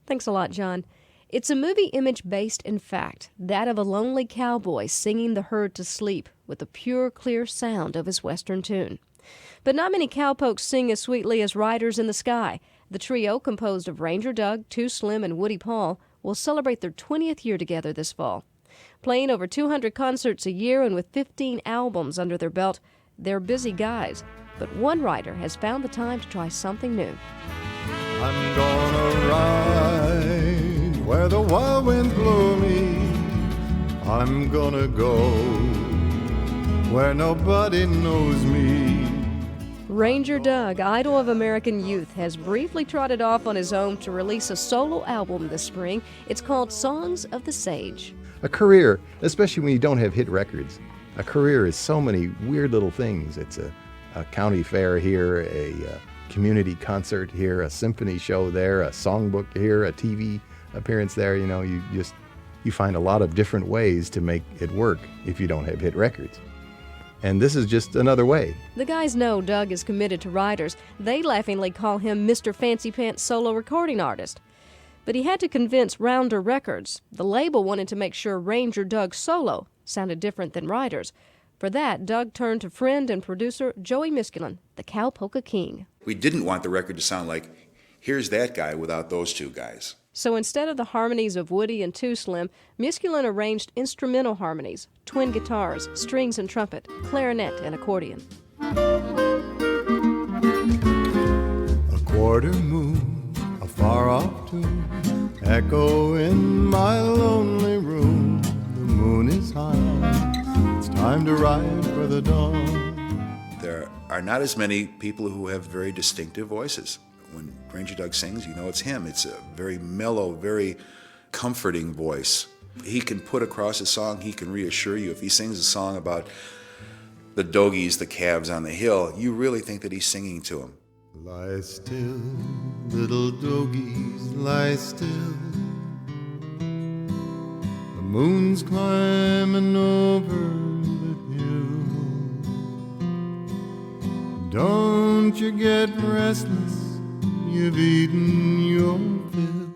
Thanks a lot, John. It's a movie image based in fact, that of a lonely cowboy singing the herd to sleep with the pure, clear sound of his Western tune. But not many cowpokes sing as sweetly as Riders in the Sky. The trio, composed of Ranger Doug, Too Slim, and Woody Paul, will celebrate their 20th year together this fall. Playing over 200 concerts a year and with 15 albums under their belt, they're busy guys. But one writer has found the time to try something new. I'm gonna ride where the wild winds blow me. I'm gonna go where nobody knows me. Ranger Doug, idol of American youth, has briefly trotted off on his own to release a solo album this spring. It's called Songs of the Sage. A career, especially when you don't have hit records, a career is so many weird little things. It's a county fair here, a community concert here, a symphony show there, a songbook here, a TV appearance there. You know, you find a lot of different ways to make it work if you don't have hit records. And this is just another way. The guys know Doug is committed to Riders. They laughingly call him Mr. Fancy Pants solo recording artist. But he had to convince Rounder Records. The label wanted to make sure Ranger Doug solo sounded different than Riders. For that, Doug turned to friend and producer Joey Miskulin, the Cowpoke King. We didn't want the record to sound like, here's that guy without those two guys. So instead of the harmonies of Woody and Too Slim, Miskulin arranged instrumental harmonies, twin guitars, strings and trumpet, clarinet and accordion. A quarter moon, a far-off tune, echo in my lonely room. The moon is high, it's time to ride for the dawn. There are not as many people who have very distinctive voices. When Ranger Doug sings, you know it's him. It's a very mellow, very comforting voice. He can put across a song, he can reassure you. If he sings a song about the dogies, the calves on the hill, you really think that he's singing to them. Lie still, little dogies, lie still. The moon's climbing over the hill. Don't you get restless, you've eaten your fill.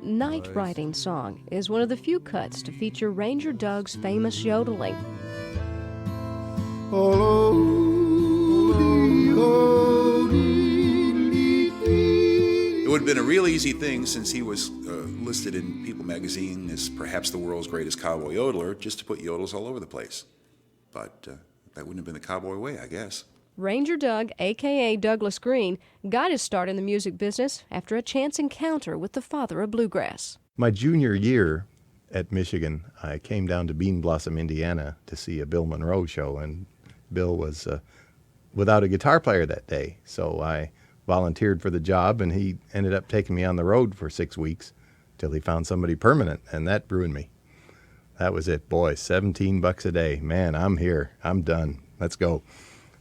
Night Riding Song is one of the few cuts to feature Ranger Doug's famous yodeling. It would have been a real easy thing, since he was listed in People magazine as perhaps the world's greatest cowboy yodeler, just to put yodels all over the place. But that wouldn't have been the cowboy way, I guess. Ranger Doug, a.k.a. Douglas Green, got his start in the music business after a chance encounter with the father of bluegrass. My junior year at Michigan, I came down to Bean Blossom, Indiana to see a Bill Monroe show, and Bill was without a guitar player that day. So I volunteered for the job, and he ended up taking me on the road for 6 weeks till he found somebody permanent, and that ruined me. That was it, boy, $17 a day. Man, I'm here. I'm done. Let's go.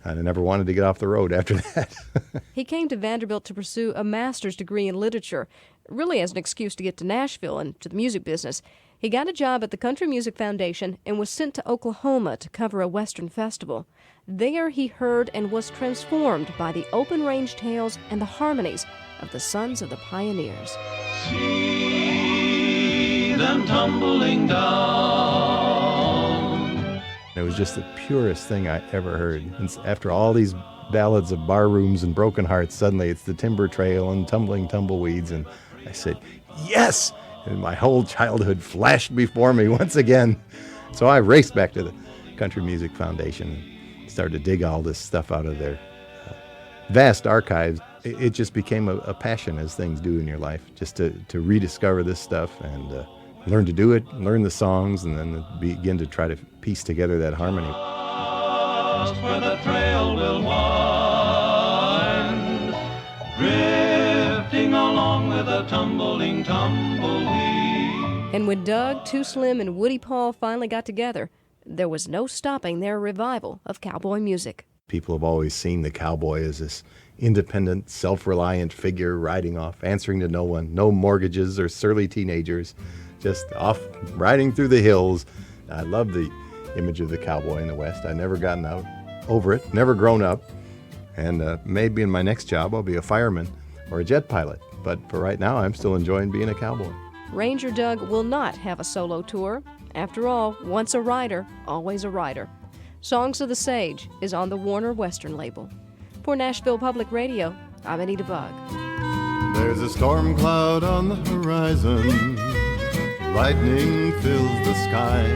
And I never wanted to get off the road after that. He came to Vanderbilt to pursue a master's degree in literature, really as an excuse to get to Nashville and to the music business. He got a job at the Country Music Foundation and was sent to Oklahoma to cover a Western festival. There he heard and was transformed by the open-range tales and the harmonies of the Sons of the Pioneers. See them tumbling down. It was just the purest thing I ever heard. And after all these ballads of bar rooms and broken hearts, suddenly it's the Timber Trail and Tumbling Tumbleweeds, and I said, yes! And my whole childhood flashed before me once again. So I raced back to the Country Music Foundation and started to dig all this stuff out of their vast archives. It just became a passion, as things do in your life, just to rediscover this stuff and learn to do it, learn the songs, and then begin to try to piece together that harmony. Where the trail will wind, drifting along with a tumbling tumbleweed. And when Doug, Too Slim, and Woody Paul finally got together, there was no stopping their revival of cowboy music. People have always seen the cowboy as this independent, self-reliant figure riding off, answering to no one, no mortgages or surly teenagers, just off riding through the hills. I love the image of the cowboy in the West. I've never gotten over it, never grown up, and maybe in my next job I'll be a fireman or a jet pilot. But for right now, I'm still enjoying being a cowboy. Ranger Doug will not have a solo tour. After all, once a rider, always a rider. Songs of the Sage is on the Warner Western label. For Nashville Public Radio, I'm Anita Bug. There's a storm cloud on the horizon. Lightning fills the sky.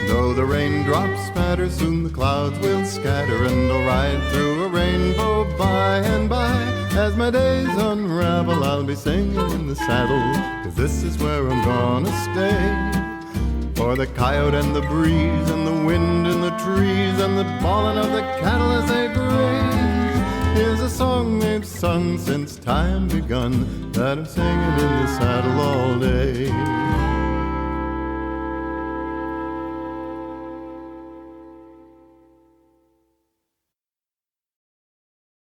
Though the raindrops spatter, soon the clouds will scatter, and I'll ride through a rainbow by and by. As my days unravel, I'll be singing in the saddle, 'cause this is where I'm gonna stay. For the coyote and the breeze and the wind in the trees and the bawling of the cattle as they graze is a song they've sung since time begun, that I'm singing in the saddle all day.